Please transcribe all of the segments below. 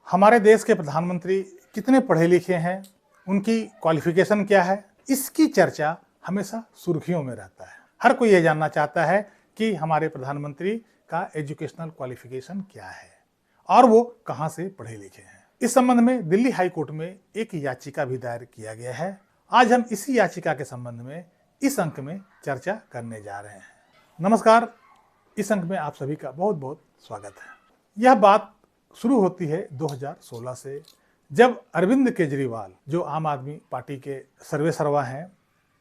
हमारे देश के प्रधानमंत्री कितने पढ़े लिखे हैं, उनकी क्वालिफिकेशन क्या है, इसकी चर्चा हमेशा सुर्खियों में रहता है। हर कोई ये जानना चाहता है कि हमारे प्रधानमंत्री का एजुकेशनल क्वालिफिकेशन क्या है और वो कहाँ से पढ़े लिखे हैं। इस संबंध में दिल्ली हाई कोर्ट में एक याचिका भी दायर किया गया है। आज हम इसी याचिका के संबंध में इस अंक में चर्चा करने जा रहे हैं। नमस्कार, इस अंक में आप सभी का बहुत बहुत स्वागत है। यह बात शुरू होती है 2016 से, जब अरविंद केजरीवाल, जो आम आदमी पार्टी के सर्वेसर्वा हैं,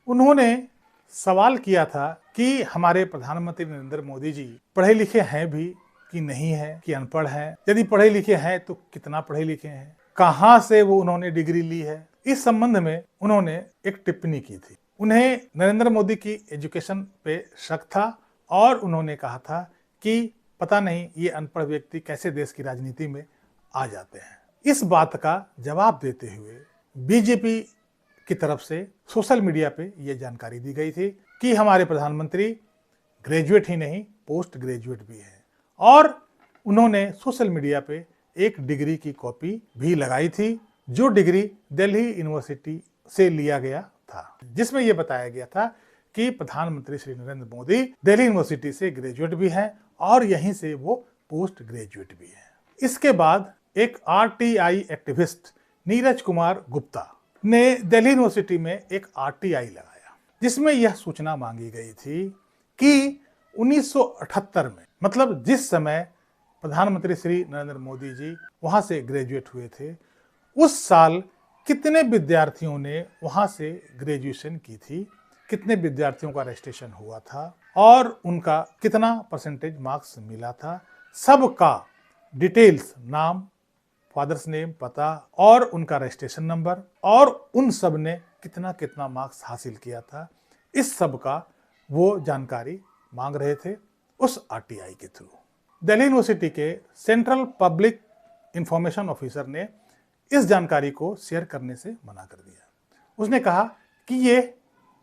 उन्होंने सवाल किया था कि हमारे प्रधानमंत्री नरेंद्र मोदी जी पढ़े लिखे हैं भी कि नहीं है, कि अनपढ़ हैं, यदि पढ़े लिखे हैं तो कितना पढ़े लिखे हैं, कहां से वो उन्होंने डिग्री ली है। इस संबंध में उन्होंने एक टिप्पणी की थी। उन्हें नरेंद्र मोदी की एजुकेशन पे शक था और उन्होंने कहा था कि पता नहीं ये अनपढ़ व्यक्ति कैसे देश की राजनीति में आ जाते हैं। इस बात का जवाब देते हुए बीजेपी की तरफ से सोशल मीडिया पे ये जानकारी दी गई थी कि हमारे प्रधानमंत्री ग्रेजुएट ही नहीं, पोस्ट ग्रेजुएट भी है, और उन्होंने सोशल मीडिया पे एक डिग्री की कॉपी भी लगाई थी, जो डिग्री दिल्ली यूनिवर्सिटी से लिया गया था, जिसमें यह बताया गया था कि प्रधानमंत्री श्री नरेंद्र मोदी दिल्ली यूनिवर्सिटी से ग्रेजुएट भी हैं और यहीं से वो पोस्ट ग्रेजुएट भी हैं। इसके बाद एक आरटीआई एक्टिविस्ट नीरज कुमार गुप्ता ने दिल्ली यूनिवर्सिटी में एक आरटीआई लगाया, जिसमें यह सूचना मांगी गई थी कि 1978 में, मतलब जिस समय प्रधानमंत्री श्री नरेंद्र मोदी जी वहां से ग्रेजुएट हुए थे, उस साल कितने विद्यार्थियों ने वहां से ग्रेजुएशन की थी, कितने विद्यार्थियों का रजिस्ट्रेशन हुआ था और उनका कितना परसेंटेज मार्क्स मिला था, सबका डिटेल्स, नाम, फादर्स नेम, पता और उनका रजिस्ट्रेशन नंबर, और उन सब ने कितना कितना मार्क्स हासिल किया था, इस सब का वो जानकारी मांग रहे थे उस आरटीआई के थ्रू। दिल्ली यूनिवर्सिटी के सेंट्रल पब्लिक इंफॉर्मेशन ऑफिसर ने इस जानकारी को शेयर करने से मना कर दिया। उसने कहा कि ये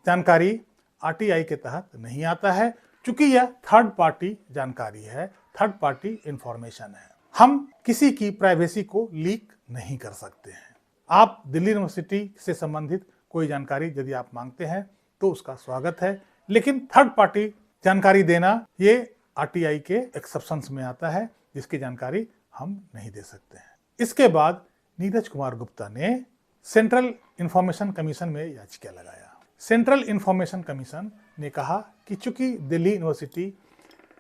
जानकारी आरटीआई के तहत नहीं आता है, क्योंकि यह थर्ड पार्टी जानकारी है, थर्ड पार्टी इंफॉर्मेशन है, हम किसी की प्राइवेसी को लीक नहीं कर सकते हैं। आप दिल्ली यूनिवर्सिटी से संबंधित कोई जानकारी यदि आप मांगते हैं तो उसका स्वागत है, लेकिन थर्ड पार्टी जानकारी देना ये आरटीआई के एक्सेप्शंस में आता है, जिसकी जानकारी हम नहीं दे सकते हैं। इसके बाद नीरज कुमार गुप्ता ने सेंट्रल इंफॉर्मेशन कमीशन में याचिका लगाया। सेंट्रल इंफॉर्मेशन कमीशन ने कहा कि चूंकि दिल्ली यूनिवर्सिटी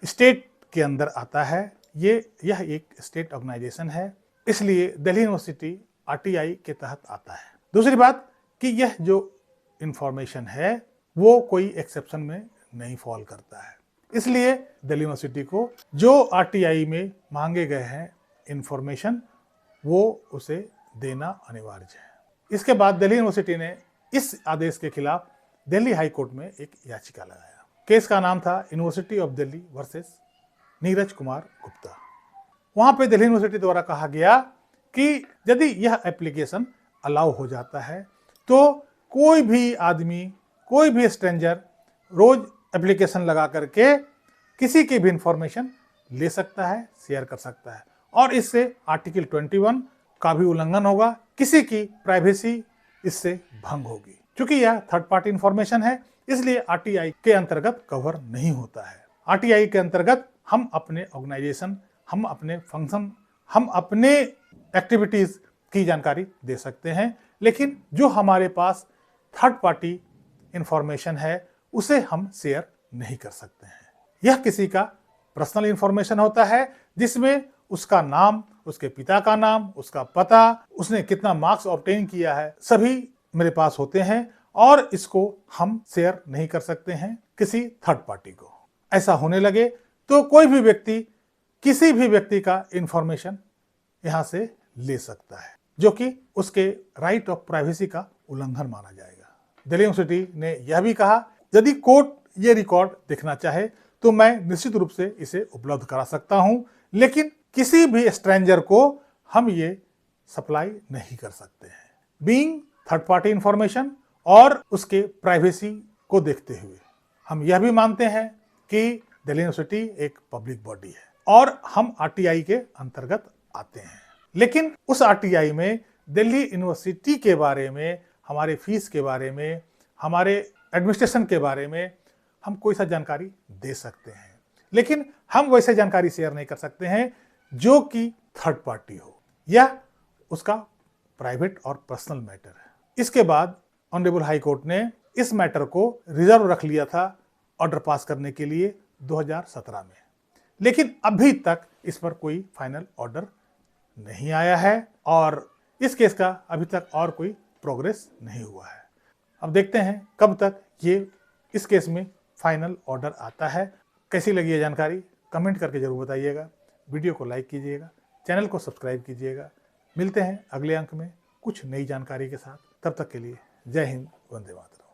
स्टेट के अंदर आता है, यह एक स्टेट ऑर्गेनाइजेशन है, इसलिए दिल्ली यूनिवर्सिटी आरटीआई के तहत आता है। दूसरी बात कि यह जो इंफॉर्मेशन है वो कोई एक्सेप्शन में नहीं फॉल करता है, इसलिए दिल्ली यूनिवर्सिटी को जो आरटीआई में मांगे गए हैं इंफॉर्मेशन वो उसे देना अनिवार्य है। इसके बाद दिल्ली यूनिवर्सिटी ने इस आदेश के खिलाफ दिल्ली हाई कोर्ट में एक याचिका लगाया। केस का नाम था university of Delhi versus Neeraj Kumar Gupta. वहां पे दिल्ली यूनिवर्सिटी द्वारा कहा गया कि यदि यह एप्लीकेशन अलाउ हो जाता है तो कोई भी आदमी, कोई भी स्ट्रेंजर रोज एप्लीकेशन लगा करके किसी की भी इंफॉर्मेशन ले सकता है, शेयर कर सकता है, और इससे आर्टिकल 21 का भी उल्लंघन होगा, किसी की प्राइवेसी इससे भंग होगी। क्योंकि यह थर्ड पार्टी इंफॉर्मेशन है, इसलिए आरटीआई के अंतर्गत कवर नहीं होता है। आरटीआई के अंतर्गत हम अपने ऑर्गेनाइजेशन, हम अपने फंक्शन, हम अपने एक्टिविटीज की जानकारी दे सकते हैं, लेकिन जो हमारे पास थर्ड पार्टी इंफॉर्मेशन है उसे हम शेयर नहीं कर सकते हैं। यह किसी का पर्सनल इंफॉर्मेशन होता है, जिसमें उसका नाम, उसके पिता का नाम, उसका पता, उसने कितना मार्क्स ऑब्टेन किया है, सभी मेरे पास होते हैं, और इसको हम शेयर नहीं कर सकते हैं किसी थर्ड पार्टी को। ऐसा होने लगे तो कोई भी व्यक्ति, किसी भी व्यक्ति का इंफॉर्मेशन यहां से ले सकता है, जो कि उसके राइट ऑफ प्राइवेसी का उल्लंघन माना जाएगा। दिल्ली यूनिवर्सिटी ने यह भी कहा, यदि कोर्ट ये रिकॉर्ड देखना चाहे तो मैं निश्चित रूप से इसे उपलब्ध करा सकता हूं, लेकिन किसी भी स्ट्रेंजर को हम ये सप्लाई नहीं कर सकते हैं, बीइंग थर्ड पार्टी इंफॉर्मेशन और उसके प्राइवेसी को देखते हुए। हम यह भी मानते हैं कि दिल्ली यूनिवर्सिटी एक पब्लिक बॉडी है और हम आरटीआई के अंतर्गत आते हैं। लेकिन उस आरटीआई में दिल्ली यूनिवर्सिटी के बारे में, हमारे फीस के बारे में, हमारे एडमिनिस्ट्रेशन के बारे में हम कोई सा जानकारी दे सकते हैं, लेकिन हम वैसे जानकारी शेयर नहीं कर सकते हैं जो कि थर्ड पार्टी हो या उसका प्राइवेट और पर्सनल मैटर है। इसके बाद ऑनरेबल हाई कोर्ट ने इस मैटर को रिजर्व रख लिया था ऑर्डर पास करने के लिए 2017 में, लेकिन अभी तक इस पर कोई फाइनल ऑर्डर नहीं आया है और इस केस का अभी तक और कोई प्रोग्रेस नहीं हुआ है। अब देखते हैं कब तक ये इस केस में फाइनल ऑर्डर आता है। कैसी लगी ये जानकारी कमेंट करके जरूर बताइएगा। वीडियो को लाइक कीजिएगा, चैनल को सब्सक्राइब कीजिएगा। मिलते हैं अगले अंक में कुछ नई जानकारी के साथ। तब तक के लिए जय हिंद, वंदे मातरम।